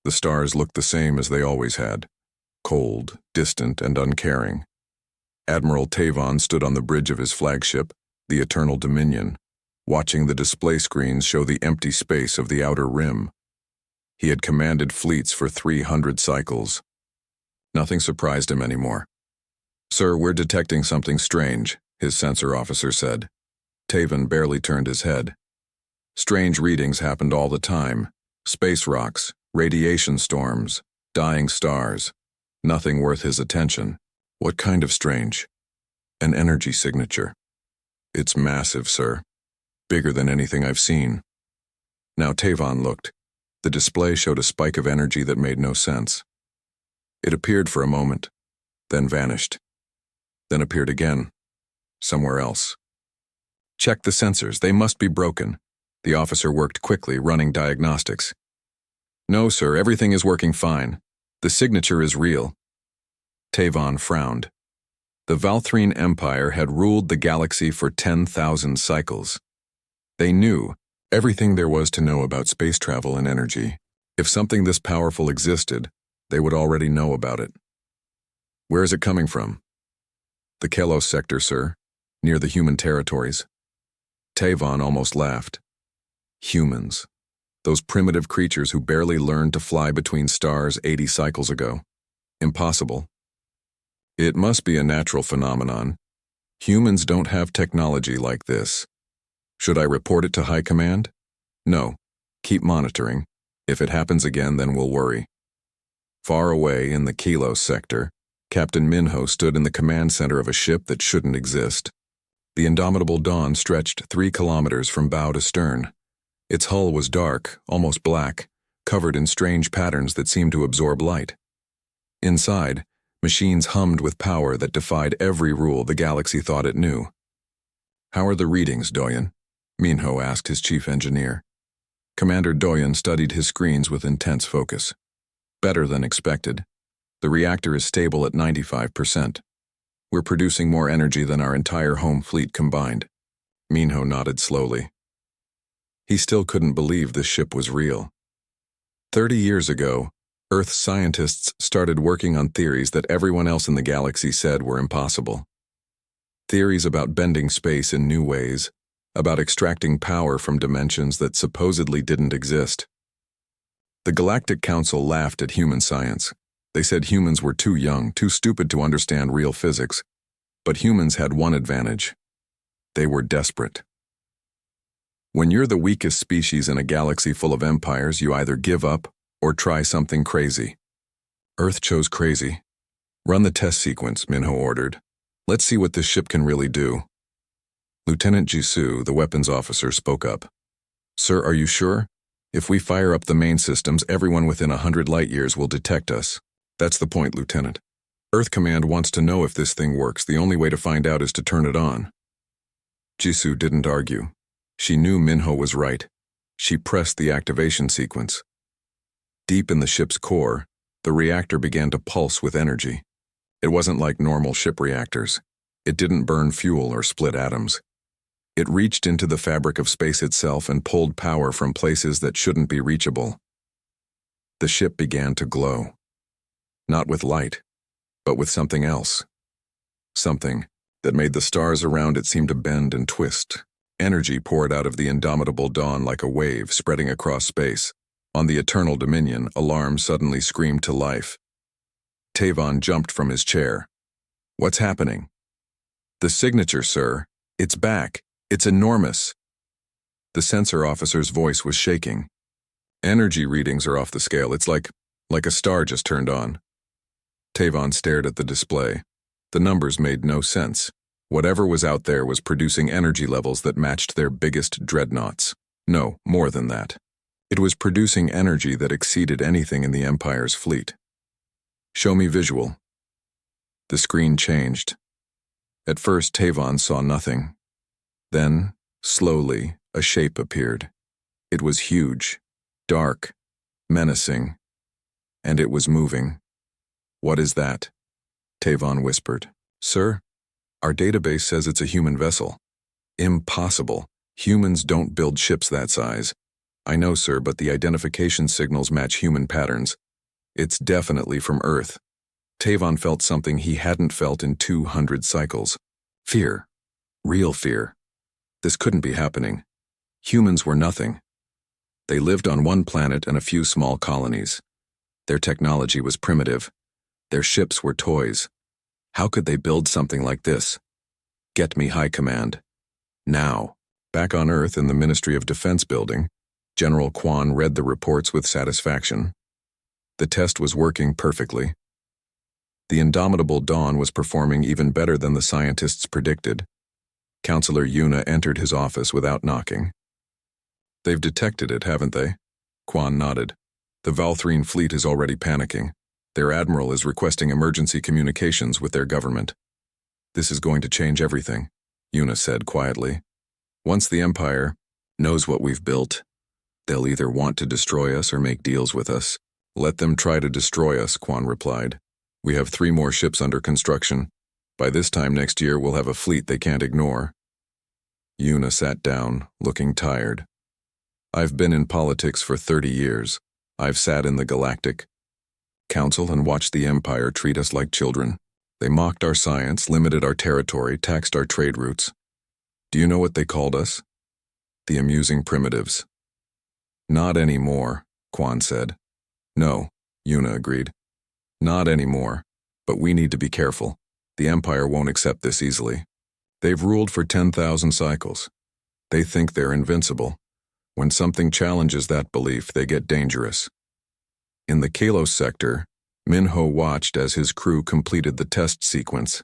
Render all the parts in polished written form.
The stars looked the same as they always had, cold, distant, and uncaring. Admiral Tavon stood on the bridge of his flagship, the Eternal Dominion, watching the display screens show the empty space of the outer rim. He had commanded fleets for 300 cycles. Nothing surprised him anymore. "Sir, we're detecting something strange," his sensor officer said. Tavon barely turned his head. Strange readings happened all the time. Space rocks, radiation storms, dying stars. Nothing worth his attention. "What kind of strange?" "An energy signature. It's massive, sir. Bigger than anything I've seen." Now Tavon looked. The display showed a spike of energy that made no sense. It appeared for a moment, then vanished, then appeared again, somewhere else. "Check the sensors, they must be broken." The officer worked quickly, running diagnostics. "No, sir, everything is working fine. The signature is real." Tavon frowned. The Valthrine Empire had ruled the galaxy for 10,000 cycles. They knew everything there was to know about space travel and energy. If something this powerful existed, they would already know about it. "Where is it coming from?" "The Kalos sector, sir, near the human territories." Tavon almost laughed. Humans. Those primitive creatures who barely learned to fly between stars 80 cycles ago. Impossible. "It must be a natural phenomenon. Humans don't have technology like this. Should I report it to High Command?" "No. Keep monitoring. If it happens again, then we'll worry." Far away in the Kalos sector, Captain Minho stood in the command center of a ship that shouldn't exist. The indomitable Dawn stretched 3 kilometers from bow to stern. Its hull was dark, almost black, covered in strange patterns that seemed to absorb light. Inside, machines hummed with power that defied every rule the galaxy thought it knew. "How are the readings, Doyen?" Minho asked his chief engineer. Commander Doyen studied his screens with intense focus. "Better than expected. The reactor is stable at 95%. We're producing more energy than our entire home fleet combined." Minho nodded slowly. He still couldn't believe this ship was real. 30 years ago, Earth scientists started working on theories that everyone else in the galaxy said were impossible. Theories about bending space in new ways, about extracting power from dimensions that supposedly didn't exist. The Galactic Council laughed at human science. They said humans were too young, too stupid to understand real physics. But humans had one advantage. They were desperate. When you're the weakest species in a galaxy full of empires, you either give up or try something crazy. Earth chose crazy. "Run the test sequence," Minho ordered. "Let's see what this ship can really do." Lieutenant Jisoo, the weapons officer, spoke up. "Sir, are you sure? If we fire up the main systems, everyone within 100 light-years will detect us." "That's the point, Lieutenant. Earth Command wants to know if this thing works. The only way to find out is to turn it on." Jisoo didn't argue. She knew Minho was right. She pressed the activation sequence. Deep in the ship's core, the reactor began to pulse with energy. It wasn't like normal ship reactors. It didn't burn fuel or split atoms. It reached into the fabric of space itself and pulled power from places that shouldn't be reachable. The ship began to glow. Not with light, but with something else. Something that made the stars around it seem to bend and twist. Energy poured out of the indomitable Dawn like a wave spreading across space. On the Eternal Dominion, alarm suddenly screamed to life. Tavon jumped from his chair. "What's happening?" "The signature, sir. It's back. It's enormous." The sensor officer's voice was shaking. "Energy readings are off the scale. It's like a star just turned on." Tavon stared at the display. The numbers made no sense. Whatever was out there was producing energy levels that matched their biggest dreadnoughts. No, more than that. It was producing energy that exceeded anything in the Empire's fleet. "Show me visual." The screen changed. At first, Tavon saw nothing. Then, slowly, a shape appeared. It was huge, dark, menacing, and it was moving. "What is that?" Tavon whispered. "Sir, our database says it's a human vessel." "Impossible. Humans don't build ships that size." I know, sir, but the identification signals match human patterns. It's definitely from Earth. Tavon felt something he hadn't felt in 200 cycles. Fear. Real fear. This couldn't be happening. Humans were nothing. They lived on one planet and a few small colonies. Their technology was primitive. Their ships were toys. How could they build something like this? Get me High Command. Now. Back on Earth in the Ministry of Defense building, General Quan read the reports with satisfaction. The test was working perfectly. The indomitable Dawn was performing even better than the scientists predicted. Counselor Yuna entered his office without knocking. They've detected it, haven't they? Quan nodded. The Valthrine fleet is already panicking. Their admiral is requesting emergency communications with their government. This is going to change everything, Yuna said quietly. Once the Empire knows what we've built, they'll either want to destroy us or make deals with us. Let them try to destroy us, Quan replied. We have 3 more ships under construction. By this time next year, we'll have a fleet they can't ignore. Yuna sat down, looking tired. I've been in politics for 30 years. I've sat in the Galactic Council and watched the Empire treat us like children. They mocked our science, limited our territory, taxed our trade routes. Do you know what they called us? The amusing primitives. Not anymore, Quan said. No, Yuna agreed. Not anymore, but we need to be careful. The Empire won't accept this easily. They've ruled for 10,000 cycles. They think they're invincible. When something challenges that belief, they get dangerous. In the Kalos sector, Minho watched as his crew completed the test sequence.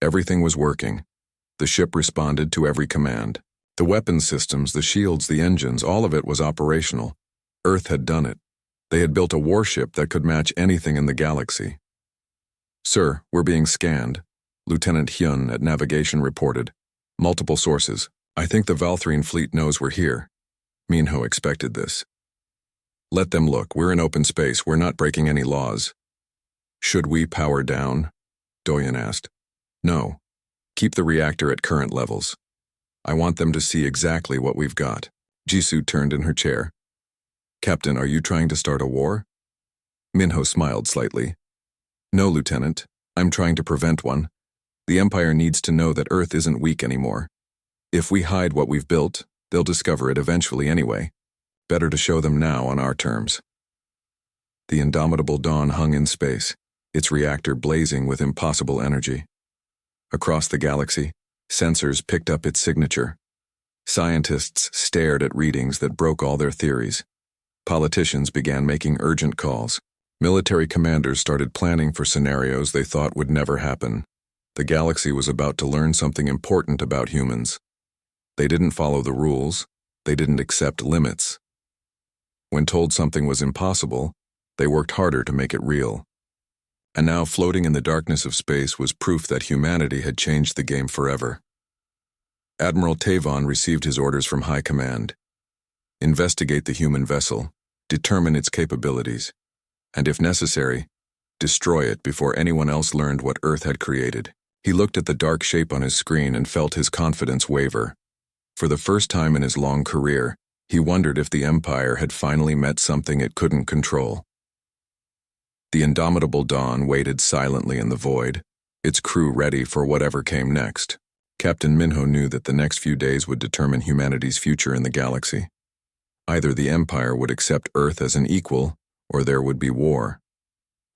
Everything was working. The ship responded to every command. The weapon systems, the shields, the engines, all of it was operational. Earth had done it. They had built a warship that could match anything in the galaxy. Sir, we're being scanned, Lieutenant Hyun at Navigation reported. Multiple sources. I think the Valthrine fleet knows we're here. Minho expected this. Let them look. We're in open space. We're not breaking any laws. Should we power down? Doyen asked. No. Keep the reactor at current levels. I want them to see exactly what we've got. Jisoo turned in her chair. Captain, are you trying to start a war? Minho smiled slightly. No, Lieutenant. I'm trying to prevent one. The Empire needs to know that Earth isn't weak anymore. If we hide what we've built, they'll discover it eventually anyway. Better to show them now on our terms. The indomitable Dawn hung in space, its reactor blazing with impossible energy. Across the galaxy, sensors picked up its signature. Scientists stared at readings that broke all their theories. Politicians began making urgent calls. Military commanders started planning for scenarios they thought would never happen. The galaxy was about to learn something important about humans. They didn't follow the rules. They didn't accept limits. When told something was impossible, they worked harder to make it real. And now floating in the darkness of space was proof that humanity had changed the game forever. Admiral Tavon received his orders from High Command. Investigate the human vessel, determine its capabilities, and if necessary, destroy it before anyone else learned what Earth had created. He looked at the dark shape on his screen and felt his confidence waver. For the first time in his long career, he wondered if the Empire had finally met something it couldn't control. The indomitable Dawn waited silently in the void, its crew ready for whatever came next. Captain Minho knew that the next few days would determine humanity's future in the galaxy. Either the Empire would accept Earth as an equal, or there would be war.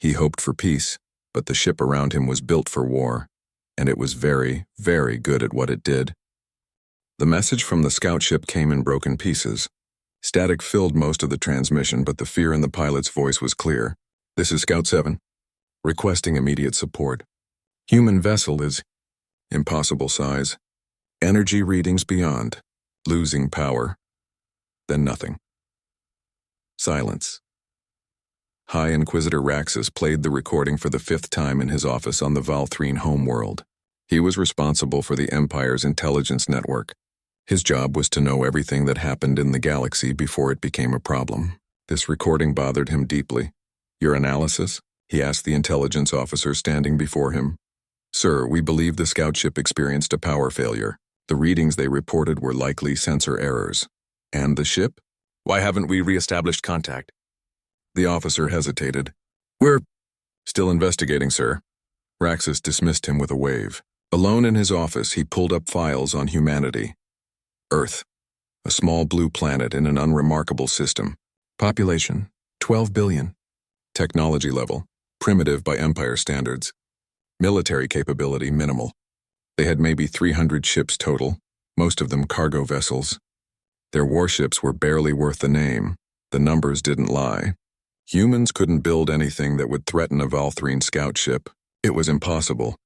He hoped for peace, but the ship around him was built for war, and it was very, very good at what it did. The message from the scout ship came in broken pieces. Static filled most of the transmission, but the fear in the pilot's voice was clear. This is Scout 7. Requesting immediate support. Human vessel is impossible size. Energy readings beyond. Losing power. Then nothing. Silence. High Inquisitor Raxus played the recording for the 5th time in his office on the Valthrine homeworld. He was responsible for the Empire's intelligence network. His job was to know everything that happened in the galaxy before it became a problem. This recording bothered him deeply. Your analysis? He asked the intelligence officer standing before him. Sir, we believe the scout ship experienced a power failure. The readings they reported were likely sensor errors. And the ship? Why haven't we re-established contact? The officer hesitated. We're still investigating, sir. Raxus dismissed him with a wave. Alone in his office, he pulled up files on humanity. Earth, a small blue planet in an unremarkable system. Population, 12 billion. Technology level, primitive by Empire standards. Military capability, minimal. They had maybe 300 ships total, most of them cargo vessels. Their warships were barely worth the name. The numbers didn't lie. Humans couldn't build anything that would threaten a Valthrine scout ship. It was impossible.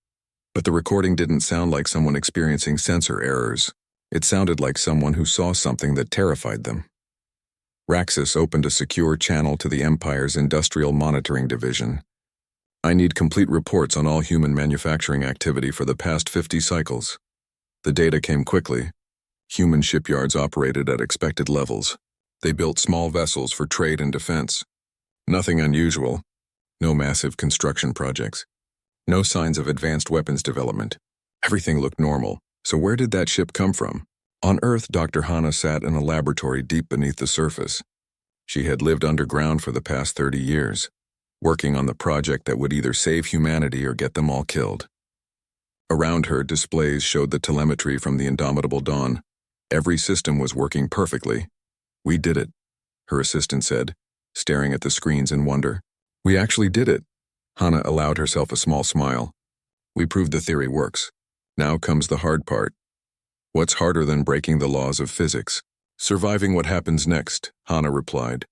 But the recording didn't sound like someone experiencing sensor errors. It sounded like someone who saw something that terrified them. Raxus opened a secure channel to the Empire's Industrial Monitoring Division. I need complete reports on all human manufacturing activity for the past 50 cycles. The data came quickly. Human shipyards operated at expected levels. They built small vessels for trade and defense. Nothing unusual. No massive construction projects. No signs of advanced weapons development. Everything looked normal. So where did that ship come from? On Earth, Dr. Hana sat in a laboratory deep beneath the surface. She had lived underground for the past 30 years, working on the project that would either save humanity or get them all killed. Around her, displays showed the telemetry from the Indomitable Dawn. Every system was working perfectly. We did it, her assistant said, staring at the screens in wonder. We actually did it. Hana allowed herself a small smile. We proved the theory works. Now comes the hard part. What's harder than breaking the laws of physics? Surviving what happens next, Hana replied.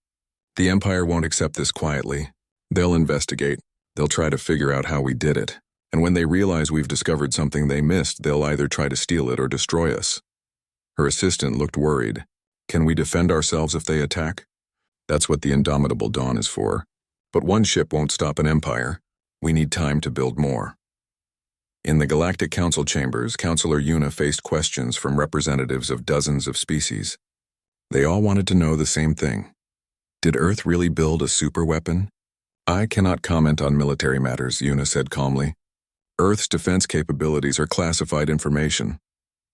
The Empire won't accept this quietly. They'll investigate. They'll try to figure out how we did it. And when they realize we've discovered something they missed, they'll either try to steal it or destroy us. Her assistant looked worried. Can we defend ourselves if they attack? That's what the Indomitable Dawn is for. But one ship won't stop an empire. We need time to build more. In the Galactic Council chambers, Counselor Yuna faced questions from representatives of dozens of species. They all wanted to know the same thing. Did Earth really build a superweapon? I cannot comment on military matters, Yuna said calmly. Earth's defense capabilities are classified information.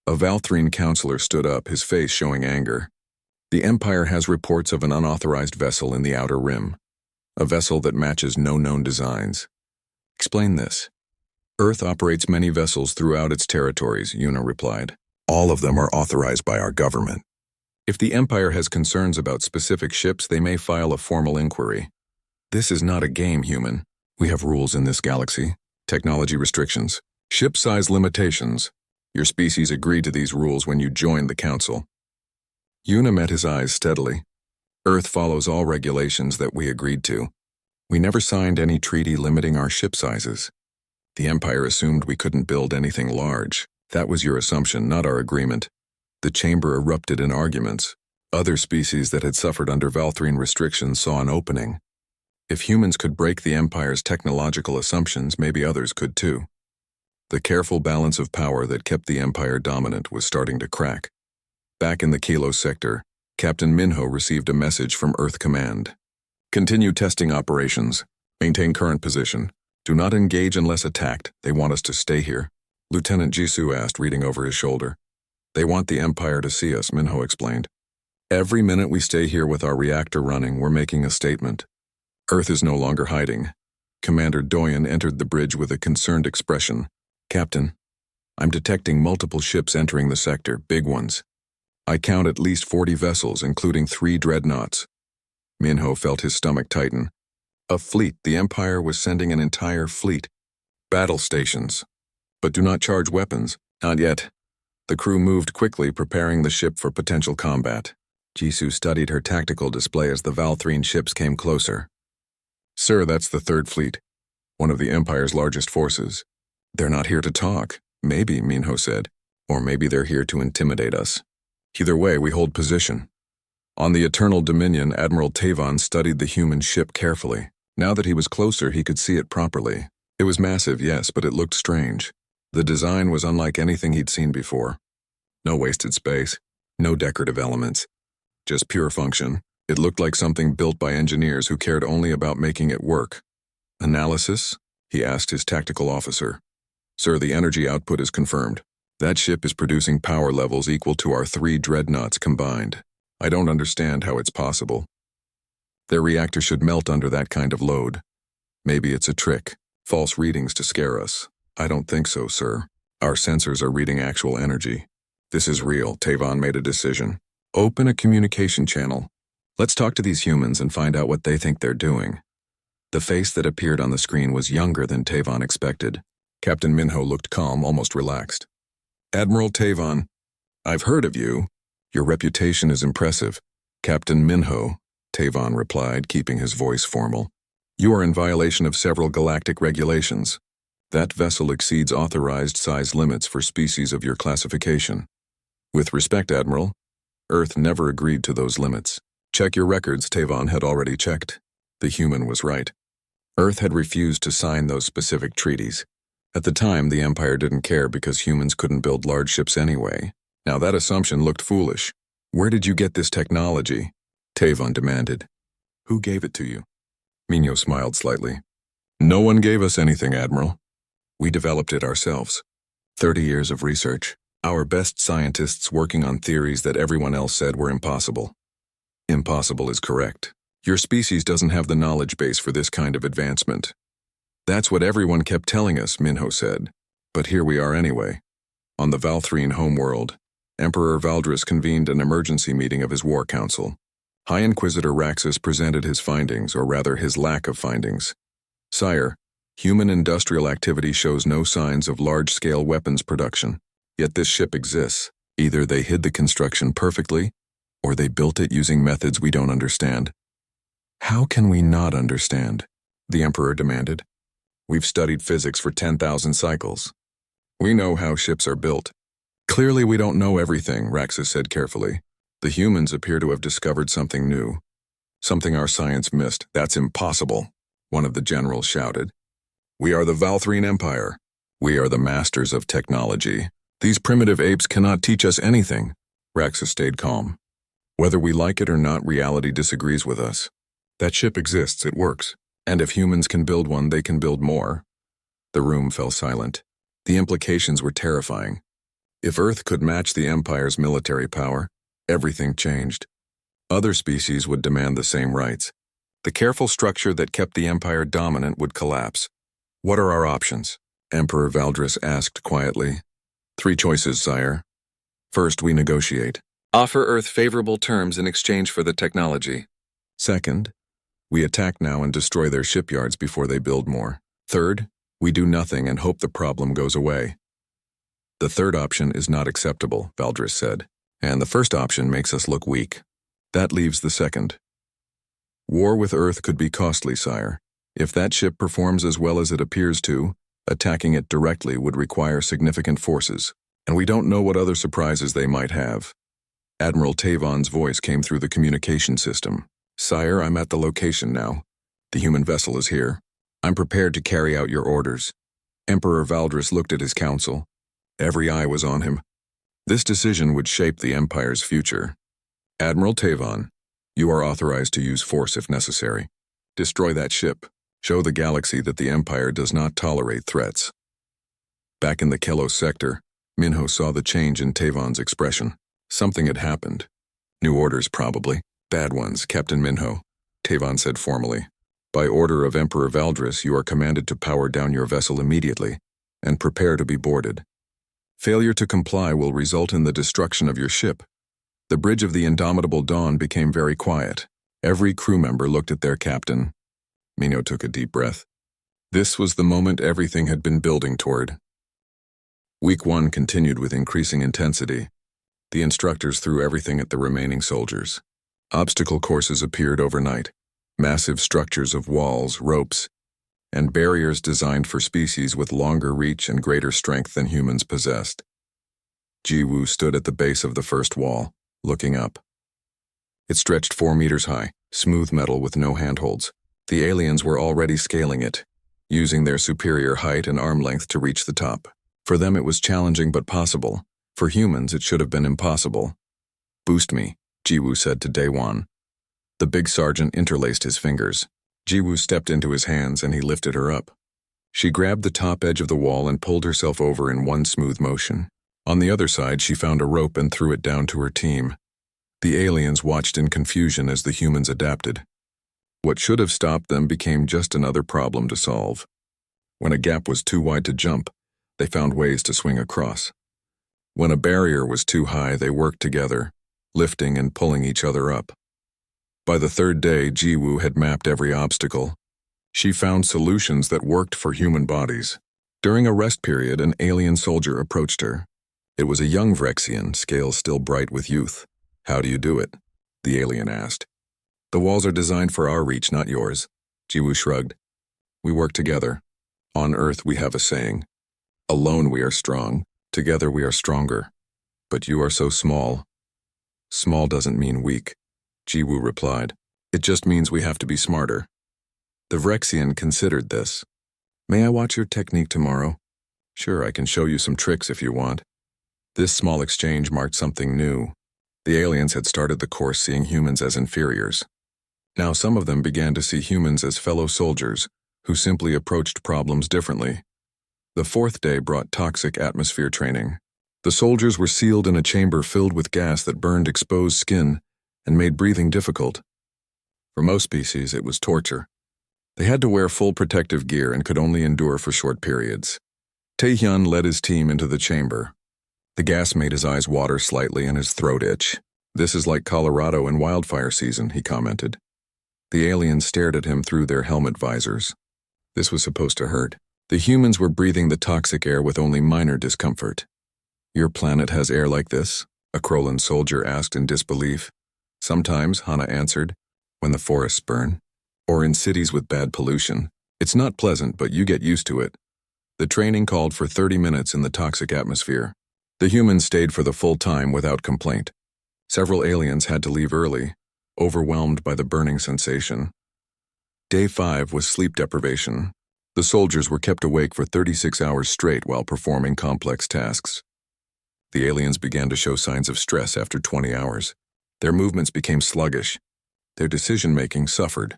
A Valthrine counselor stood up, his face showing anger. The Empire has reports of an unauthorized vessel in the Outer Rim. A vessel that matches no known designs. Explain this. Earth operates many vessels throughout its territories, Yuna replied. All of them are authorized by our government. If the Empire has concerns about specific ships, they may file a formal inquiry. This is not a game, human. We have rules in this galaxy. Technology restrictions. Ship size limitations. Your species agreed to these rules when you joined the Council. Yuna met his eyes steadily. Earth follows all regulations that we agreed to. We never signed any treaty limiting our ship sizes. The Empire assumed we couldn't build anything large. That was your assumption, not our agreement. The chamber erupted in arguments. Other species that had suffered under Valthrine restrictions saw an opening. If humans could break the Empire's technological assumptions, maybe others could too. The careful balance of power that kept the Empire dominant was starting to crack. Back in the Kilo sector, Captain Minho received a message from Earth Command. Continue testing operations. Maintain current position. Do not engage unless attacked. They want us to stay here. Lieutenant Jisoo asked, reading over his shoulder. They want the Empire to see us, Minho explained. Every minute we stay here with our reactor running, we're making a statement. Earth is no longer hiding. Commander Doyen entered the bridge with a concerned expression. Captain, I'm detecting multiple ships entering the sector, big ones. I count at least 40 vessels, including 3 dreadnoughts. Minho felt his stomach tighten. A fleet. The Empire was sending an entire fleet. Battle stations. But do not charge weapons. Not yet. The crew moved quickly, preparing the ship for potential combat. Jisoo studied her tactical display as the Valthrine ships came closer. Sir, that's the 3rd Fleet. One of the Empire's largest forces. They're not here to talk. Maybe, Minho said. Or maybe they're here to intimidate us. Either way, we hold position. On the Eternal Dominion, Admiral Tavon studied the human ship carefully. Now that he was closer, he could see it properly. It was massive, yes, but it looked strange. The design was unlike anything he'd seen before. No wasted space, no decorative elements. Just pure function. It looked like something built by engineers who cared only about making it work. Analysis? He asked his tactical officer. Sir, the energy output is confirmed. That ship is producing power levels equal to our 3 dreadnoughts combined. I don't understand how it's possible. Their reactor should melt under that kind of load. Maybe it's a trick, false readings to scare us. I don't think so, sir. Our sensors are reading actual energy. This is real. Tavon made a decision. Open a communication channel. Let's talk to these humans and find out what they think they're doing. The face that appeared on the screen was younger than Tavon expected. Captain Minho looked calm, almost relaxed. Admiral Tavon, I've heard of you. Your reputation is impressive. Captain Minho, Tavon replied, keeping his voice formal. You are in violation of several galactic regulations. That vessel exceeds authorized size limits for species of your classification. With respect, Admiral, Earth never agreed to those limits. Check your records, Tavon had already checked. The human was right. Earth had refused to sign those specific treaties. At the time, the Empire didn't care because humans couldn't build large ships anyway. Now that assumption looked foolish. Where did you get this technology? Tavon demanded. Who gave it to you? Minho smiled slightly. No one gave us anything, Admiral. We developed it ourselves. 30 years of research. Our best scientists working on theories that everyone else said were impossible. Impossible is correct. Your species doesn't have the knowledge base for this kind of advancement. That's what everyone kept telling us, Minho said. But here we are anyway. On the Valthrine homeworld, Emperor Valdris convened an emergency meeting of his war council. High Inquisitor Raxus presented his findings, or rather his lack of findings. Sire, human industrial activity shows no signs of large-scale weapons production. Yet this ship exists. Either they hid the construction perfectly, or they built it using methods we don't understand. How can we not understand? The Emperor demanded. We've studied physics for 10,000 cycles. We know how ships are built. Clearly we don't know everything, Raxus said carefully. The humans appear to have discovered something new. Something our science missed. That's impossible, one of the generals shouted. We are the Valthrine Empire. We are the masters of technology. These primitive apes cannot teach us anything. Raxus stayed calm. Whether we like it or not, reality disagrees with us. That ship exists, it works. And if humans can build one, they can build more. The room fell silent. The implications were terrifying. If Earth could match the Empire's military power, everything changed. Other species would demand the same rights. The careful structure that kept the Empire dominant would collapse. What are our options? Emperor Valdris asked quietly. 3 choices, sire. First, we negotiate. Offer Earth favorable terms in exchange for the technology. Second, we attack now and destroy their shipyards before they build more. Third, we do nothing and hope the problem goes away. The third option is not acceptable, Valdris said, and the first option makes us look weak. That leaves the second. War with Earth could be costly, sire. If that ship performs as well as it appears to, attacking it directly would require significant forces, and we don't know what other surprises they might have. Admiral Tavon's voice came through the communication system. Sire, I'm at the location now. The human vessel is here. I'm prepared to carry out your orders. Emperor Valdris looked at his council. Every eye was on him. This decision would shape the Empire's future. Admiral Tavon, you are authorized to use force if necessary. Destroy that ship. Show the galaxy that the Empire does not tolerate threats. Back in the Kelos sector, Minho saw the change in Tavon's expression. Something had happened. New orders, probably. Bad ones, Captain Minho, Tavon said formally. By order of Emperor Valdris, you are commanded to power down your vessel immediately and prepare to be boarded. Failure to comply will result in the destruction of your ship. The bridge of the Indomitable Dawn became very quiet. Every crew member looked at their captain. Minho took a deep breath. This was the moment everything had been building toward. Week 1 continued with increasing intensity. The instructors threw everything at the remaining soldiers. Obstacle courses appeared overnight, massive structures of walls, ropes, and barriers designed for species with longer reach and greater strength than humans possessed. Jiwoo stood at the base of the first wall, looking up. It stretched 4 meters high, smooth metal with no handholds. The aliens were already scaling it, using their superior height and arm length to reach the top. For them it was challenging but possible. For humans it should have been impossible. Boost me, Jiwoo said to Daewon. The big sergeant interlaced his fingers. Jiwoo stepped into his hands and he lifted her up. She grabbed the top edge of the wall and pulled herself over in one smooth motion. On the other side, she found a rope and threw it down to her team. The aliens watched in confusion as the humans adapted. What should have stopped them became just another problem to solve. When a gap was too wide to jump, they found ways to swing across. When a barrier was too high, they worked together, lifting and pulling each other up. By the third day, Jiwoo had mapped every obstacle. She found solutions that worked for human bodies. During a rest period, an alien soldier approached her. It was a young Vrexian, scales still bright with youth. "How do you do it?" the alien asked. "The walls are designed for our reach, not yours." Jiwoo shrugged. "We work together. On Earth, we have a saying. Alone we are strong, together we are stronger. But you are so small." "Small doesn't mean weak," Jiwoo replied. "It just means we have to be smarter." The Vrexian considered this. "May I watch your technique tomorrow?" "Sure, I can show you some tricks if you want." This small exchange marked something new. The aliens had started the course seeing humans as inferiors. Now some of them began to see humans as fellow soldiers who simply approached problems differently. The fourth day brought toxic atmosphere training. The soldiers were sealed in a chamber filled with gas that burned exposed skin and made breathing difficult. For most species, it was torture. They had to wear full protective gear and could only endure for short periods. Taehyun led his team into the chamber. The gas made his eyes water slightly and his throat itch. "This is like Colorado in wildfire season," he commented. The aliens stared at him through their helmet visors. This was supposed to hurt. The humans were breathing the toxic air with only minor discomfort. "Your planet has air like this?" a Krolan soldier asked in disbelief. "Sometimes," Hana answered, "when the forests burn. Or in cities with bad pollution. It's not pleasant, but you get used to it." The training called for 30 minutes in the toxic atmosphere. The humans stayed for the full time without complaint. Several aliens had to leave early, overwhelmed by the burning sensation. Day 5 was sleep deprivation. The soldiers were kept awake for 36 hours straight while performing complex tasks. The aliens began to show signs of stress after 20 hours. Their movements became sluggish. Their decision-making suffered.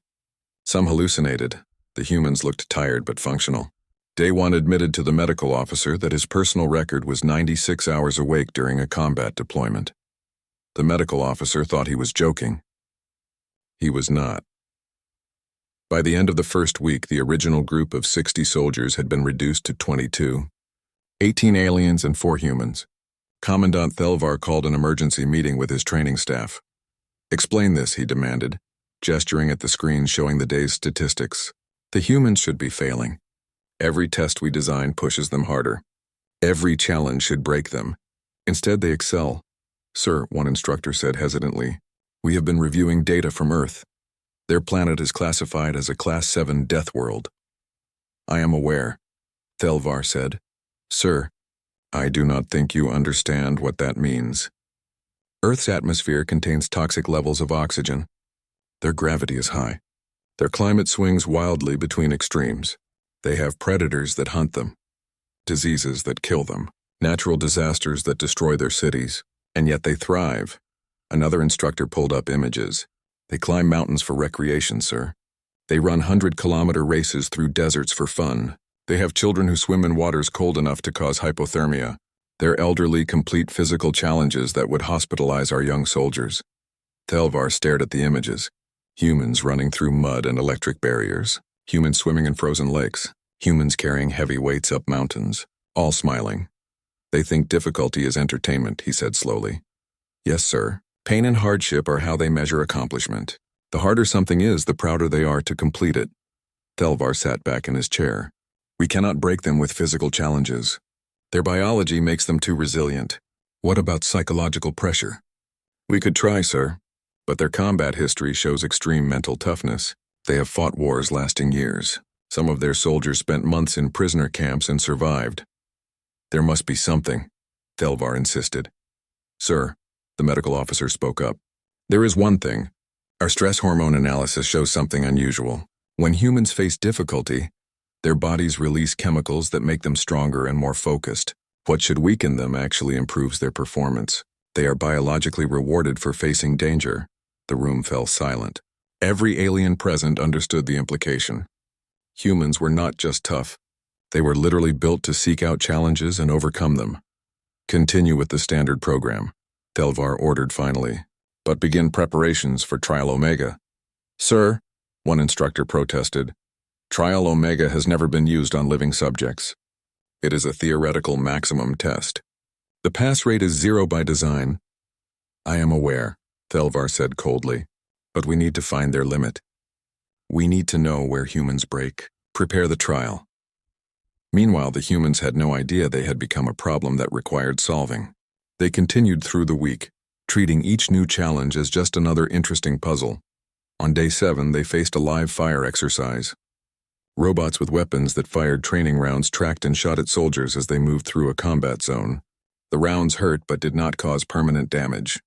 Some hallucinated. The humans looked tired but functional. Day 1 admitted to the medical officer that his personal record was 96 hours awake during a combat deployment. The medical officer thought he was joking. He was not. By the end of the first week, the original group of 60 soldiers had been reduced to 22. 18 aliens and 4 humans. Commandant Thelvar called an emergency meeting with his training staff. "Explain this," he demanded, gesturing at the screen showing the day's statistics. "The humans should be failing. Every test we design pushes them harder. Every challenge should break them. Instead, they excel." "Sir," one instructor said hesitantly, "we have been reviewing data from Earth. Their planet is classified as a Class 7 death world." "I am aware," Thelvar said. "Sir, I do not think you understand what that means. Earth's atmosphere contains toxic levels of oxygen. Their gravity is high. Their climate swings wildly between extremes. They have predators that hunt them, diseases that kill them, natural disasters that destroy their cities, and yet they thrive." Another instructor pulled up images. "They climb mountains for recreation, sir. They run 100-kilometer races through deserts for fun. They have children who swim in waters cold enough to cause hypothermia. Their elderly complete physical challenges that would hospitalize our young soldiers." Thelvar stared at the images. Humans running through mud and electric barriers. Humans swimming in frozen lakes. Humans carrying heavy weights up mountains. All smiling. "They think difficulty is entertainment," he said slowly. "Yes, sir. Pain and hardship are how they measure accomplishment. The harder something is, the prouder they are to complete it." Thelvar sat back in his chair. "We cannot break them with physical challenges. Their biology makes them too resilient. What about psychological pressure?" "We could try, sir. But their combat history shows extreme mental toughness. They have fought wars lasting years. Some of their soldiers spent months in prisoner camps and survived." "There must be something," Thelvar insisted. "Sir," the medical officer spoke up, "there is one thing. Our stress hormone analysis shows something unusual. When humans face difficulty, their bodies release chemicals that make them stronger and more focused. What should weaken them actually improves their performance. They are biologically rewarded for facing danger." The room fell silent. Every alien present understood the implication. Humans were not just tough. They were literally built to seek out challenges and overcome them. "Continue with the standard program," Thelvar ordered finally. but begin preparations for Trial Omega. Sir, one instructor protested, Trial Omega has never been used on living subjects. It is a theoretical maximum test. The pass rate is 0 by design. I am aware, Thelvar said coldly, but we need to find their limit. We need to know where humans break. Prepare the trial. Meanwhile, the humans had no idea they had become a problem that required solving. They continued through the week, treating each new challenge as just another interesting puzzle. On day 7, they faced a live fire exercise. Robots with weapons that fired training rounds tracked and shot at soldiers as they moved through a combat zone. The rounds hurt but did not cause permanent damage.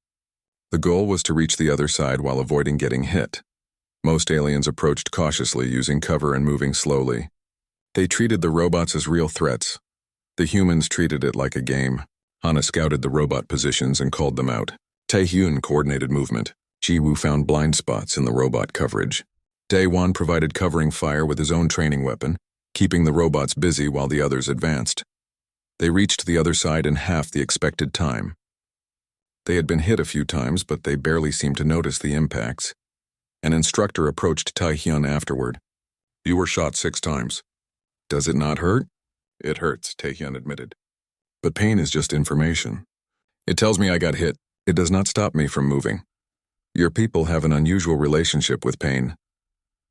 The goal was to reach the other side while avoiding getting hit. Most aliens approached cautiously, using cover and moving slowly. They treated the robots as real threats. The humans treated it like a game. Hana scouted the robot positions and called them out. Taehyun coordinated movement. Jiwoo found blind spots in the robot coverage. Daewon provided covering fire with his own training weapon, keeping the robots busy while the others advanced. They reached the other side in half the expected time. They had been hit a few times, but they barely seemed to notice the impacts. An instructor approached Taehyun afterward. You were shot 6 times. Does it not hurt? It hurts, Taehyun admitted. But pain is just information. It tells me I got hit. It does not stop me from moving. Your people have an unusual relationship with pain.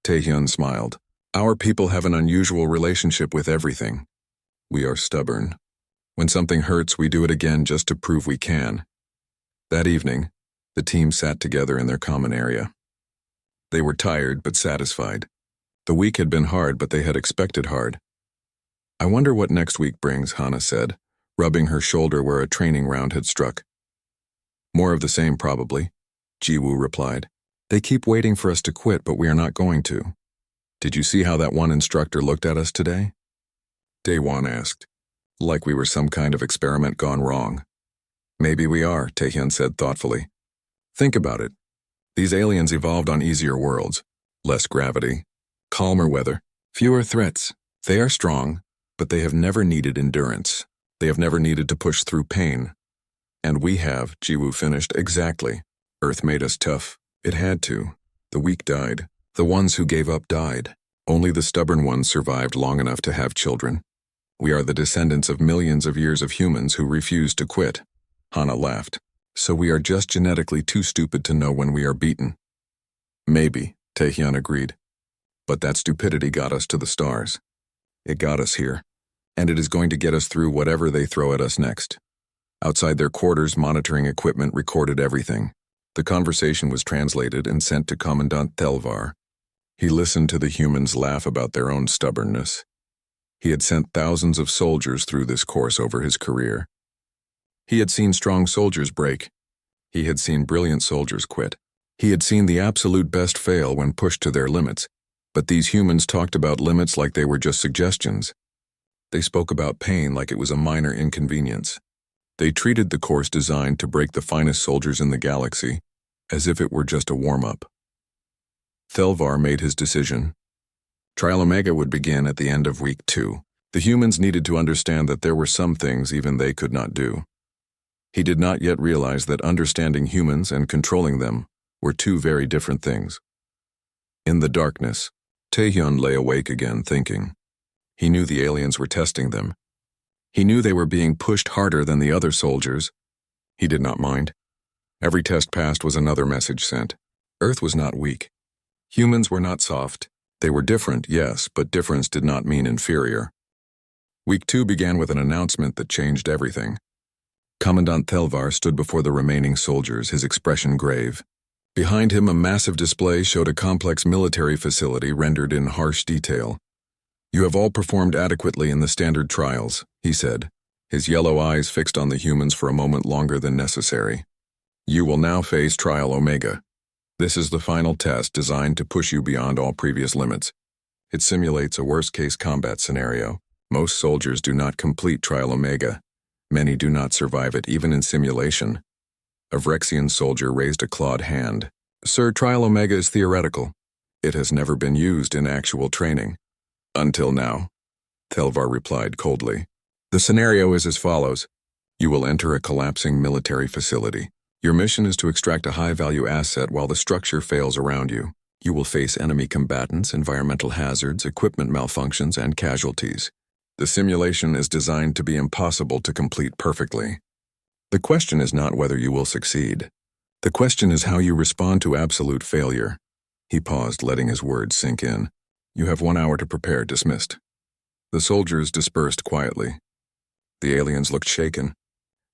Taehyun smiled. Our people have an unusual relationship with everything. We are stubborn. When something hurts, we do it again just to prove we can. That evening, the team sat together in their common area. They were tired but satisfied. The week had been hard, but they had expected hard. I wonder what next week brings, Hana said, rubbing her shoulder where a training round had struck. More of the same, probably, Jiwoo replied. They keep waiting for us to quit, but we are not going to. Did you see how that one instructor looked at us today? Daewon asked, like we were some kind of experiment gone wrong. Maybe we are, Taehyun said thoughtfully. Think about it. These aliens evolved on easier worlds, less gravity, calmer weather, fewer threats. They are strong, but they have never needed endurance. They have never needed to push through pain. And we have, Jiwoo finished, exactly. Earth made us tough. It had to. The weak died. The ones who gave up died. Only the stubborn ones survived long enough to have children. We are the descendants of millions of years of humans who refused to quit. Hana laughed. So we are just genetically too stupid to know when we are beaten. Maybe, Taehyun agreed. But that stupidity got us to the stars. It got us here. And it is going to get us through whatever they throw at us next. Outside their quarters, monitoring equipment recorded everything. The conversation was translated and sent to Commandant Thelvar. He listened to the humans laugh about their own stubbornness. He had sent thousands of soldiers through this course over his career. He had seen strong soldiers break. He had seen brilliant soldiers quit. He had seen the absolute best fail when pushed to their limits. But these humans talked about limits like they were just suggestions. They spoke about pain like it was a minor inconvenience. They treated the course designed to break the finest soldiers in the galaxy as if it were just a warm-up. Thelvar made his decision. Trial Omega would begin at the end of week 2. The humans needed to understand that there were some things even they could not do. He did not yet realize that understanding humans and controlling them were 2 very different things. In the darkness, Taehyun lay awake again, thinking. He knew the aliens were testing them. He knew they were being pushed harder than the other soldiers. He did not mind. Every test passed was another message sent. Earth was not weak. Humans were not soft. They were different, yes, but difference did not mean inferior. Week 2 began with an announcement that changed everything. Commandant Thelvar stood before the remaining soldiers, his expression grave. Behind him, a massive display showed a complex military facility rendered in harsh detail. You have all performed adequately in the standard trials, he said, his yellow eyes fixed on the humans for a moment longer than necessary. You will now face Trial Omega. This is the final test designed to push you beyond all previous limits. It simulates a worst-case combat scenario. Most soldiers do not complete Trial Omega. Many do not survive it, even in simulation. A Vrexian soldier raised a clawed hand. Sir, Trial Omega is theoretical. It has never been used in actual training. Until now, Thelvar replied coldly. The scenario is as follows. You will enter a collapsing military facility. Your mission is to extract a high-value asset while the structure fails around you. You will face enemy combatants, environmental hazards, equipment malfunctions, and casualties. The simulation is designed to be impossible to complete perfectly. The question is not whether you will succeed. The question is how you respond to absolute failure. He paused, letting his words sink in. You have 1 hour to prepare. Dismissed. The soldiers dispersed quietly. The aliens looked shaken.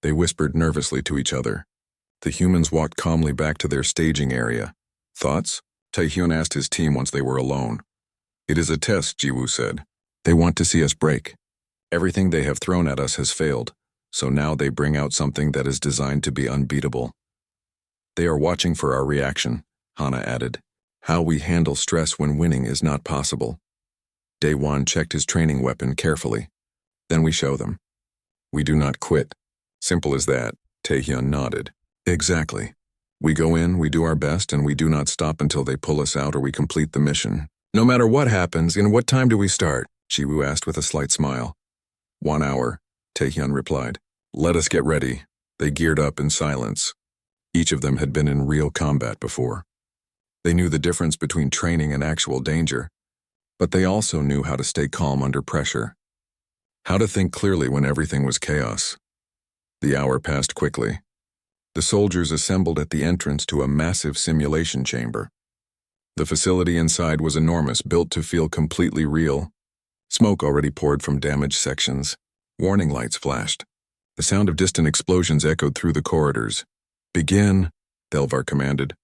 They whispered nervously to each other. The humans walked calmly back to their staging area. Thoughts? Taehyun asked his team once they were alone. It is a test, Jiwoo said. They want to see us break. Everything they have thrown at us has failed, so now they bring out something that is designed to be unbeatable. They are watching for our reaction, Hana added. How we handle stress when winning is not possible. Daewon checked his training weapon carefully. Then we show them. We do not quit. Simple as that, Taehyun nodded. Exactly. We go in, we do our best, and we do not stop until they pull us out or we complete the mission. No matter what happens, in what time do we start? Jiwoo asked with a slight smile. 1 hour, Taehyun replied. Let us get ready. They geared up in silence. Each of them had been in real combat before. They knew the difference between training and actual danger, but they also knew how to stay calm under pressure. How to think clearly when everything was chaos. The hour passed quickly. The soldiers assembled at the entrance to a massive simulation chamber. The facility inside was enormous, built to feel completely real. Smoke already poured from damaged sections. Warning lights flashed. The sound of distant explosions echoed through the corridors. Begin, Delvar commanded.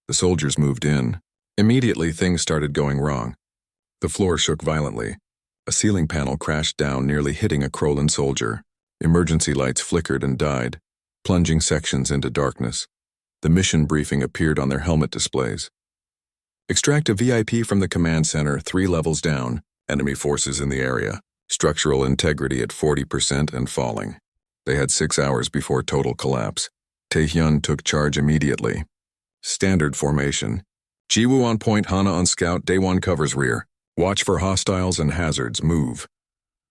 The soldiers moved in. Immediately, things started going wrong. The floor shook violently. A ceiling panel crashed down, nearly hitting a Krolan soldier. Emergency lights flickered and died, plunging sections into darkness. The mission briefing appeared on their helmet displays. Extract a VIP from the command center 3 levels down. Enemy forces in the area. Structural integrity at 40% and falling. They had 6 hours before total collapse. Taehyun took charge immediately. Standard formation. Jiwoo on point, Hana on scout, Daewon covers rear. Watch for hostiles and hazards. Move.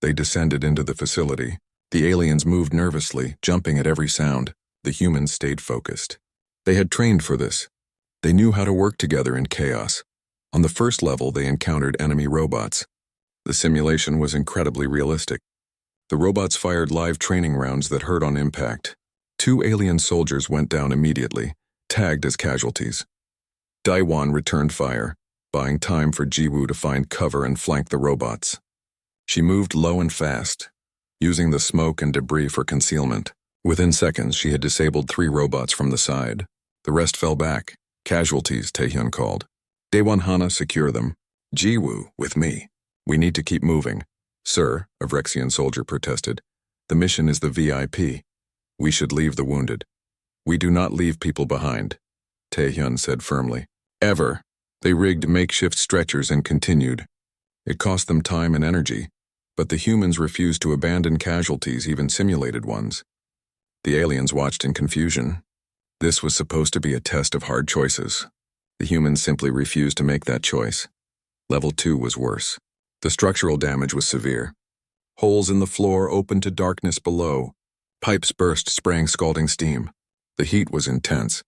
They descended into the facility. The aliens moved nervously, jumping at every sound. The humans stayed focused. They had trained for this. They knew how to work together in chaos. On the first level, they encountered enemy robots. The simulation was incredibly realistic. The robots fired live training rounds that hurt on impact. 2 alien soldiers went down immediately, tagged as casualties. Daewon returned fire, buying time for Jiwoo to find cover and flank the robots. She moved low and fast, using the smoke and debris for concealment. Within seconds, she had disabled 3 robots from the side. The rest fell back. Casualties, Taehyun called. Daewon, Hana, secure them. Jiwoo, with me. We need to keep moving. Sir, a Vrexian soldier protested. The mission is the VIP. We should leave the wounded. We do not leave people behind, Taehyun said firmly. Ever. They rigged makeshift stretchers and continued. It cost them time and energy, but the humans refused to abandon casualties, even simulated ones. The aliens watched in confusion. This was supposed to be a test of hard choices. The humans simply refused to make that choice. Level 2 was worse. The structural damage was severe. Holes in the floor opened to darkness below. Pipes burst, spraying scalding steam. The heat was intense.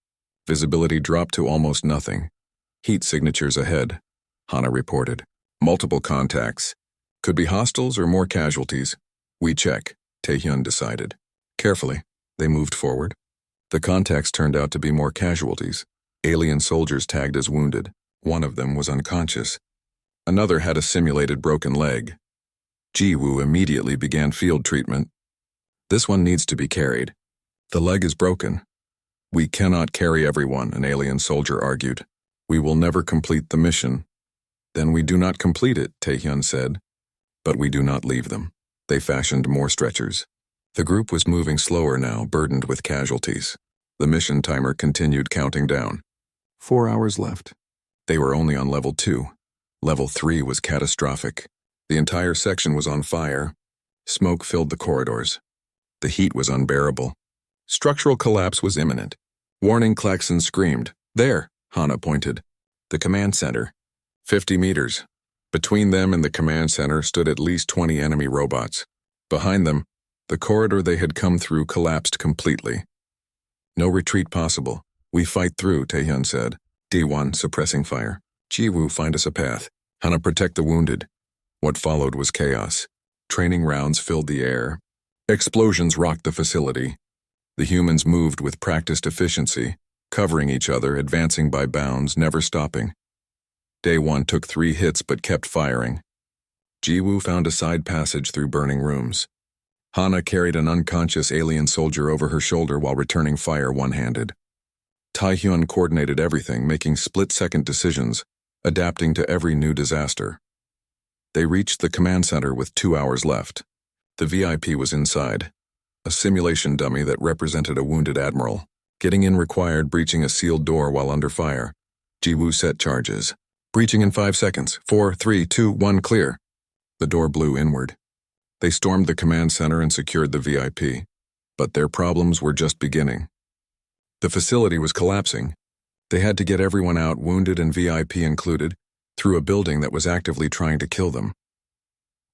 Visibility dropped to almost nothing. Heat signatures ahead, Hana reported. Multiple contacts. Could be hostiles or more casualties. We check, Taehyun decided. Carefully, they moved forward. The contacts turned out to be more casualties. Alien soldiers tagged as wounded. One of them was unconscious. Another had a simulated broken leg. Jiwoo immediately began field treatment. This one needs to be carried. The leg is broken. We cannot carry everyone, an alien soldier argued. We will never complete the mission. Then we do not complete it, Taehyun said. But we do not leave them. They fashioned more stretchers. The group was moving slower now, burdened with casualties. The mission timer continued counting down. 4 hours left. They were only on level 2. Level 3 was catastrophic. The entire section was on fire. Smoke filled the corridors. The heat was unbearable. Structural collapse was imminent. Warning klaxons screamed. There, Hana pointed. The command center. 50 meters. Between them and the command center stood at least 20 enemy robots. Behind them, the corridor they had come through collapsed completely. No retreat possible. We fight through, Taehyun said. D1, suppressing fire. Jiwoo, find us a path. Hana, protect the wounded. What followed was chaos. Training rounds filled the air. Explosions rocked the facility. The humans moved with practiced efficiency, covering each other, advancing by bounds, never stopping. Day 1 took 3 hits but kept firing. Jiwoo found a side passage through burning rooms. Hana carried an unconscious alien soldier over her shoulder while returning fire one-handed. Taehyun coordinated everything, making split-second decisions, adapting to every new disaster. They reached the command center with 2 hours left. The VIP was inside, a simulation dummy that represented a wounded admiral. Getting in required breaching a sealed door while under fire. Jiwoo set charges. Breaching in 5 seconds. 4, 3, 2, 1, clear. The door blew inward. They stormed the command center and secured the VIP. But their problems were just beginning. The facility was collapsing. They had to get everyone out, wounded and VIP included, through a building that was actively trying to kill them.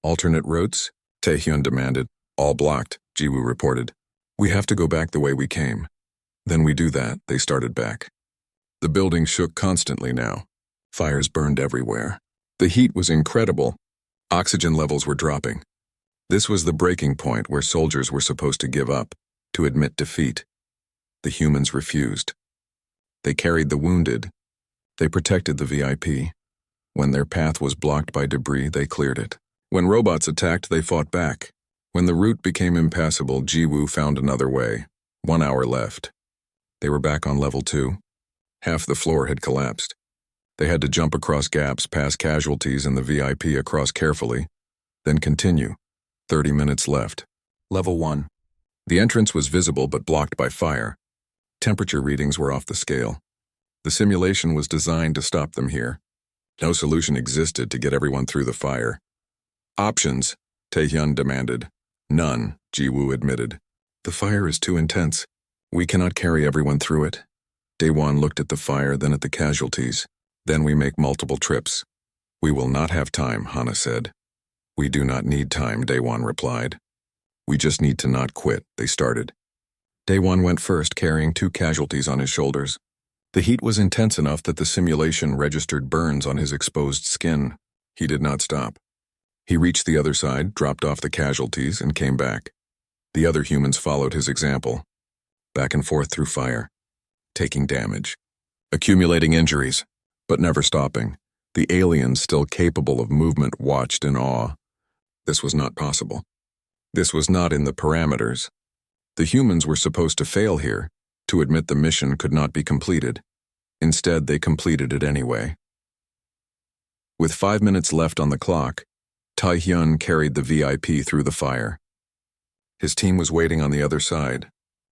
Alternate routes? Taehyun demanded. All blocked, Jiwoo reported. We have to go back the way we came. Then we do that, they started back. The building shook constantly now. Fires burned everywhere. The heat was incredible. Oxygen levels were dropping. This was the breaking point where soldiers were supposed to give up, to admit defeat. The humans refused. They carried the wounded. They protected the VIP. When their path was blocked by debris, they cleared it. When robots attacked, they fought back. When the route became impassable, Jiwoo found another way. 1 hour left. They were back on level 2. Half the floor had collapsed. They had to jump across gaps, pass casualties and the VIP across carefully, then continue. 30 minutes left. Level 1. The entrance was visible but blocked by fire. Temperature readings were off the scale. The simulation was designed to stop them here. No solution existed to get everyone through the fire. Options, Taehyun demanded. None, Jiwoo admitted. The fire is too intense. We cannot carry everyone through it. Daewon looked at the fire, then at the casualties. Then we make multiple trips. We will not have time, Hana said. We do not need time, Daewon replied. We just need to not quit, they started. Daewon went first, carrying 2 casualties on his shoulders. The heat was intense enough that the simulation registered burns on his exposed skin. He did not stop. He reached the other side, dropped off the casualties, and came back. The other humans followed his example. Back and forth through fire, taking damage, accumulating injuries, but never stopping. The aliens, still capable of movement, watched in awe. This was not possible. This was not in the parameters. The humans were supposed to fail here, to admit the mission could not be completed. Instead, they completed it anyway. With 5 minutes left on the clock, Taehyun carried the VIP through the fire. His team was waiting on the other side.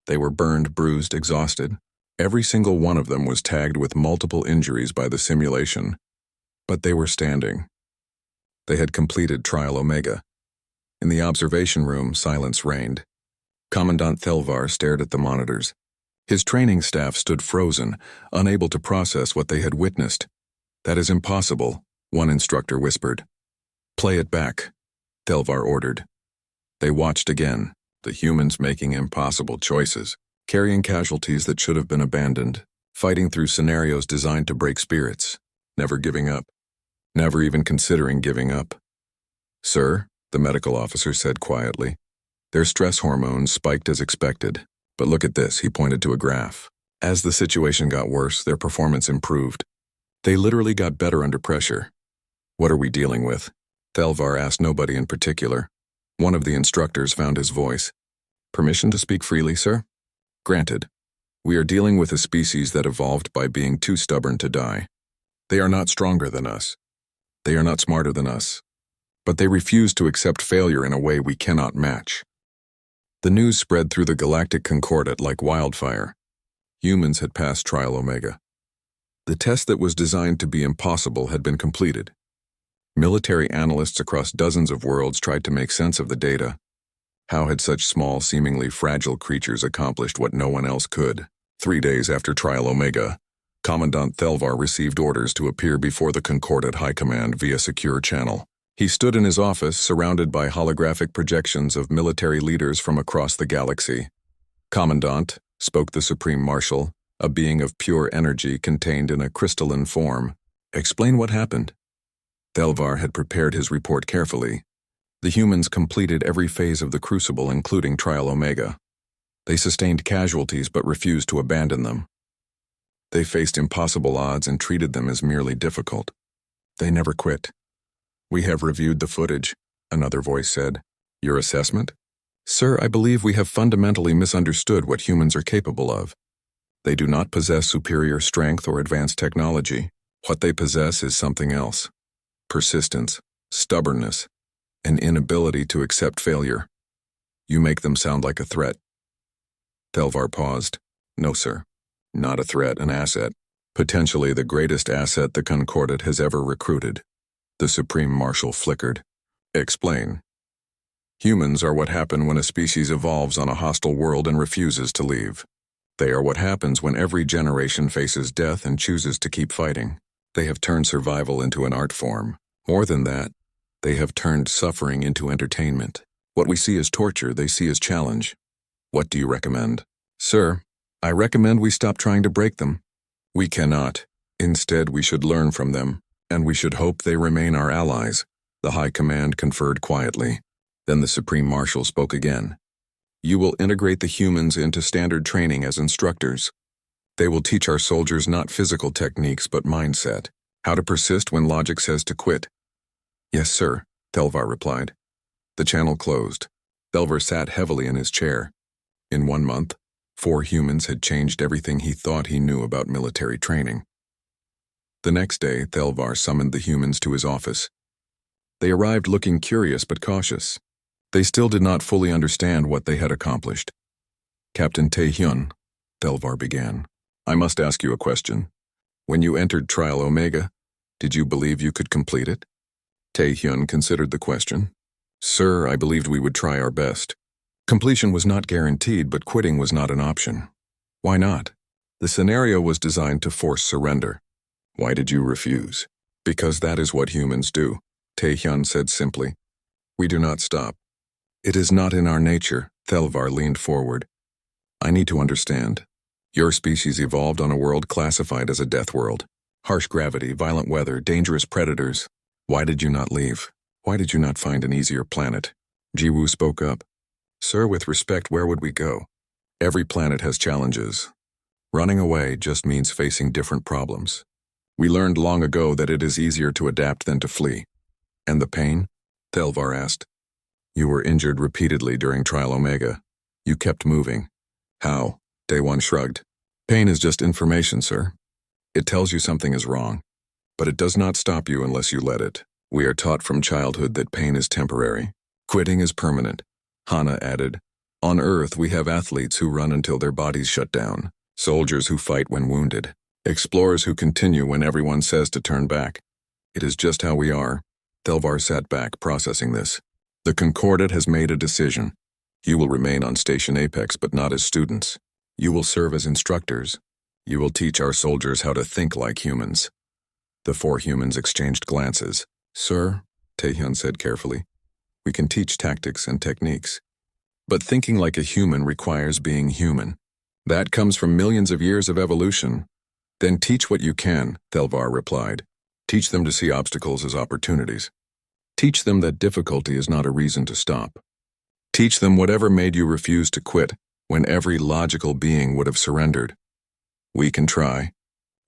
They were burned, bruised, exhausted. Every single one of them was tagged with multiple injuries by the simulation. But they were standing. They had completed Trial Omega. In the observation room, silence reigned. Commandant Thelvar stared at the monitors. His training staff stood frozen, unable to process what they had witnessed. That is impossible, one instructor whispered. Play it back, Thelvar ordered. They watched again, the humans making impossible choices, carrying casualties that should have been abandoned, fighting through scenarios designed to break spirits, never giving up, never even considering giving up. Sir, the medical officer said quietly, their stress hormones spiked as expected. But look at this, he pointed to a graph. As the situation got worse, their performance improved. They literally got better under pressure. What are we dealing with? Thelvar asked nobody in particular. One of the instructors found his voice. Permission to speak freely, sir? Granted. We are dealing with a species that evolved by being too stubborn to die. They are not stronger than us. They are not smarter than us. But they refuse to accept failure in a way we cannot match. The news spread through the Galactic Concordat like wildfire. Humans had passed Trial Omega. The test that was designed to be impossible had been completed. Military analysts across dozens of worlds tried to make sense of the data. How had such small, seemingly fragile creatures accomplished what no one else could? 3 days after Trial Omega, Commandant Thelvar received orders to appear before the Concordat High Command via secure channel. He stood in his office, surrounded by holographic projections of military leaders from across the galaxy. Commandant, spoke the Supreme Marshal, a being of pure energy contained in a crystalline form. Explain what happened. Thelvar had prepared his report carefully. The humans completed every phase of the Crucible, including Trial Omega. They sustained casualties but refused to abandon them. They faced impossible odds and treated them as merely difficult. They never quit. We have reviewed the footage, another voice said. Your assessment? Sir, I believe we have fundamentally misunderstood what humans are capable of. They do not possess superior strength or advanced technology. What they possess is something else. Persistence, stubbornness, an inability to accept failure. You make them sound like a threat. Thelvar paused. No, sir. Not a threat, an asset. Potentially the greatest asset the Concordat has ever recruited. The Supreme Marshal flickered. Explain. Humans are what happen when a species evolves on a hostile world and refuses to leave. They are what happens when every generation faces death and chooses to keep fighting. They have turned survival into an art form. More than that, they have turned suffering into entertainment. What we see as torture, they see as challenge. What do you recommend? Sir, I recommend we stop trying to break them. We cannot. Instead, we should learn from them, and we should hope they remain our allies, the High Command conferred quietly. Then the Supreme Marshal spoke again. You will integrate the humans into standard training as instructors. They will teach our soldiers not physical techniques but mindset, how to persist when logic says to quit. Yes, sir, Thelvar replied. The channel closed. Thelvar sat heavily in his chair. In 1 month, 4 humans had changed everything he thought he knew about military training. The next day, Thelvar summoned the humans to his office. They arrived looking curious but cautious. They still did not fully understand what they had accomplished. Captain Tae-hyun, Thelvar began, I must ask you a question. When you entered Trial Omega, did you believe you could complete it? Tae-hyun considered the question. Sir, I believed we would try our best. Completion was not guaranteed, but quitting was not an option. Why not? The scenario was designed to force surrender. Why did you refuse? Because that is what humans do, Tae-hyun said simply. We do not stop. It is not in our nature, Thelvar leaned forward. I need to understand. Your species evolved on a world classified as a death world. Harsh gravity, violent weather, dangerous predators. Why did you not leave? Why did you not find an easier planet? Jiwoo spoke up. Sir, with respect, where would we go? Every planet has challenges. Running away just means facing different problems. We learned long ago that it is easier to adapt than to flee. And the pain? Thelvar asked. You were injured repeatedly during Trial Omega. You kept moving. How? Daewon shrugged. Pain is just information, sir. It tells you something is wrong. But it does not stop you unless you let it. We are taught from childhood that pain is temporary. Quitting is permanent. Hana added, On Earth we have athletes who run until their bodies shut down, soldiers who fight when wounded, explorers who continue when everyone says to turn back. It is just how we are. Thelvar sat back, processing this. The Concordat has made a decision. You will remain on Station Apex, but not as students. You will serve as instructors. You will teach our soldiers how to think like humans. The 4 humans exchanged glances. Sir, Tae-hyun said carefully, we can teach tactics and techniques. But thinking like a human requires being human. That comes from millions of years of evolution. Then teach what you can, Thelvar replied. Teach them to see obstacles as opportunities. Teach them that difficulty is not a reason to stop. Teach them whatever made you refuse to quit when every logical being would have surrendered. We can try.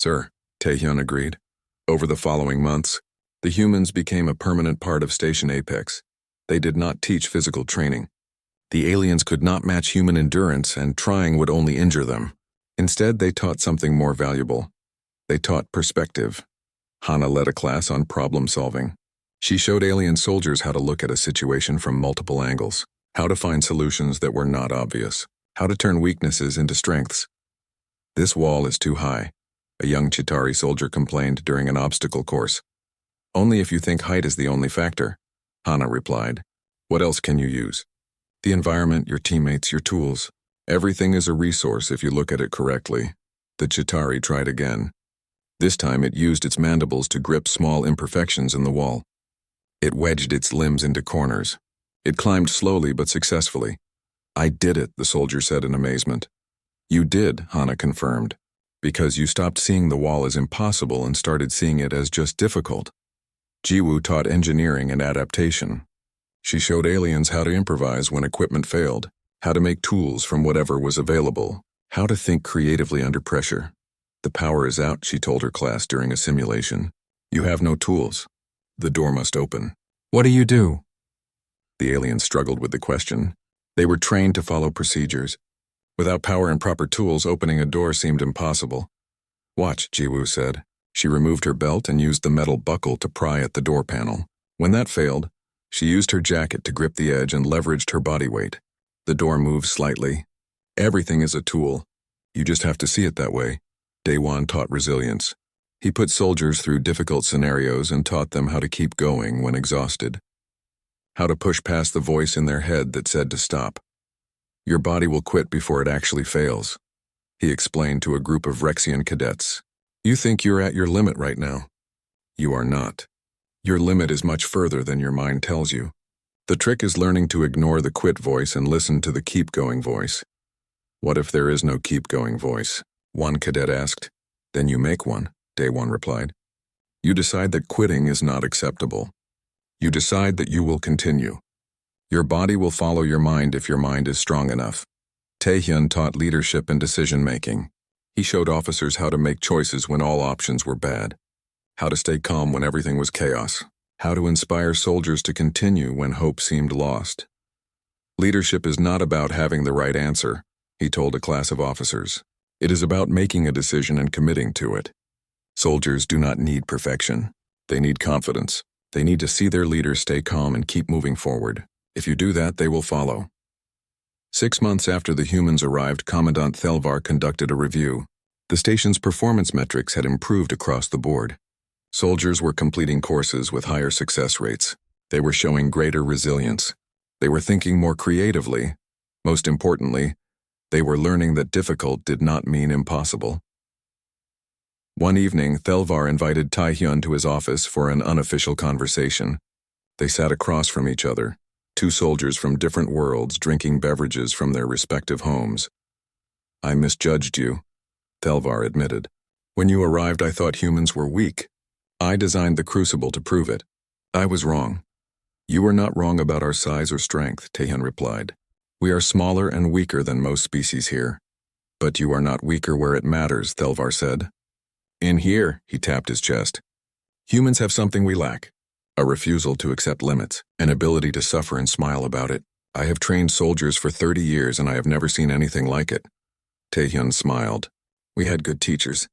Sir, Tae-hyun agreed. Over the following months, the humans became a permanent part of Station Apex. They did not teach physical training. The aliens could not match human endurance, and trying would only injure them. Instead, they taught something more valuable. They taught perspective. Hana led a class on problem solving. She showed alien soldiers how to look at a situation from multiple angles, how to find solutions that were not obvious, how to turn weaknesses into strengths. This wall is too high, a young Chitauri soldier complained during an obstacle course. Only if you think height is the only factor, Hana replied. What else can you use? The environment, your teammates, your tools. Everything is a resource if you look at it correctly. The Chitauri tried again. This time it used its mandibles to grip small imperfections in the wall. It wedged its limbs into corners. It climbed slowly but successfully. I did it, the soldier said in amazement. You did, Hana confirmed, because you stopped seeing the wall as impossible and started seeing it as just difficult. Jiwoo taught engineering and adaptation. She showed aliens how to improvise when equipment failed, how to make tools from whatever was available, how to think creatively under pressure. The power is out, she told her class during a simulation. You have no tools. The door must open. What do you do? The aliens struggled with the question. They were trained to follow procedures. Without power and proper tools, opening a door seemed impossible. Watch, Jiwoo said. She removed her belt and used the metal buckle to pry at the door panel. When that failed, she used her jacket to grip the edge and leveraged her body weight. The door moved slightly. Everything is a tool. You just have to see it that way. Daewon taught resilience. He put soldiers through difficult scenarios and taught them how to keep going when exhausted. How to push past the voice in their head that said to stop. Your body will quit before it actually fails, he explained to a group of Rexian cadets. You think you're at your limit right now. You are not. Your limit is much further than your mind tells you. The trick is learning to ignore the quit voice and listen to the keep going voice. What if there is no keep going voice? One cadet asked. Then you make one, Daewon replied. You decide that quitting is not acceptable. You decide that you will continue. Your body will follow your mind if your mind is strong enough. Taehyun taught leadership and decision-making. He showed officers how to make choices when all options were bad, how to stay calm when everything was chaos, how to inspire soldiers to continue when hope seemed lost. Leadership is not about having the right answer, he told a class of officers. It is about making a decision and committing to it. Soldiers do not need perfection. They need confidence. They need to see their leaders stay calm and keep moving forward. If you do that, they will follow. 6 months after the humans arrived, Commandant Thelvar conducted a review. The station's performance metrics had improved across the board. Soldiers were completing courses with higher success rates. They were showing greater resilience. They were thinking more creatively. Most importantly, they were learning that difficult did not mean impossible. One evening, Thelvar invited Taehyun to his office for an unofficial conversation. They sat across from each other, two soldiers from different worlds drinking beverages from their respective homes. I misjudged you, Thelvar admitted. When you arrived, I thought humans were weak. I designed the crucible to prove it. I was wrong. You were not wrong about our size or strength, Taehyun replied. We are smaller and weaker than most species here. But you are not weaker where it matters, Thelvar said. In here, he tapped his chest. Humans have something we lack. A refusal to accept limits, an ability to suffer and smile about it. I have trained soldiers for 30 years and I have never seen anything like it. Taehyun smiled. We had good teachers.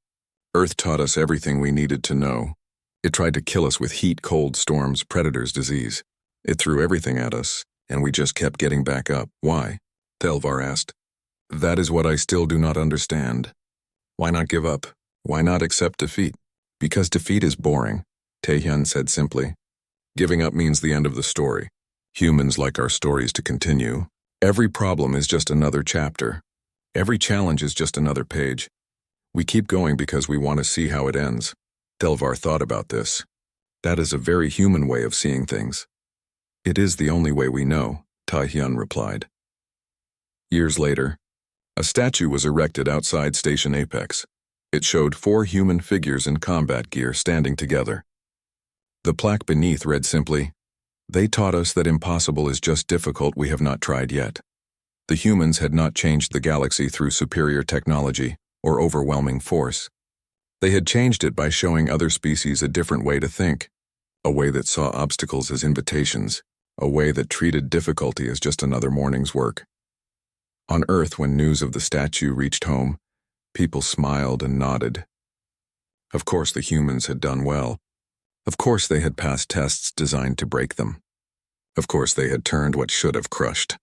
Earth taught us everything we needed to know. It tried to kill us with heat, cold, storms, predators, disease. It threw everything at us, and we just kept getting back up. Why? Thelvar asked. That is what I still do not understand. Why not give up? Why not accept defeat? Because defeat is boring, Taehyun said simply. Giving up means the end of the story. Humans like our stories to continue. Every problem is just another chapter. Every challenge is just another page. We keep going because we want to see how it ends. Thelvar thought about this. That is a very human way of seeing things. It is the only way we know, Taehyun replied. Years later, a statue was erected outside Station Apex. It showed 4 human figures in combat gear standing together. The plaque beneath read simply, They taught us that impossible is just difficult we have not tried yet. The humans had not changed the galaxy through superior technology or overwhelming force. They had changed it by showing other species a different way to think, a way that saw obstacles as invitations, a way that treated difficulty as just another morning's work. On Earth, when news of the statue reached home, people smiled and nodded. Of course the humans had done well. Of course they had passed tests designed to break them. Of course they had turned what should have crushed.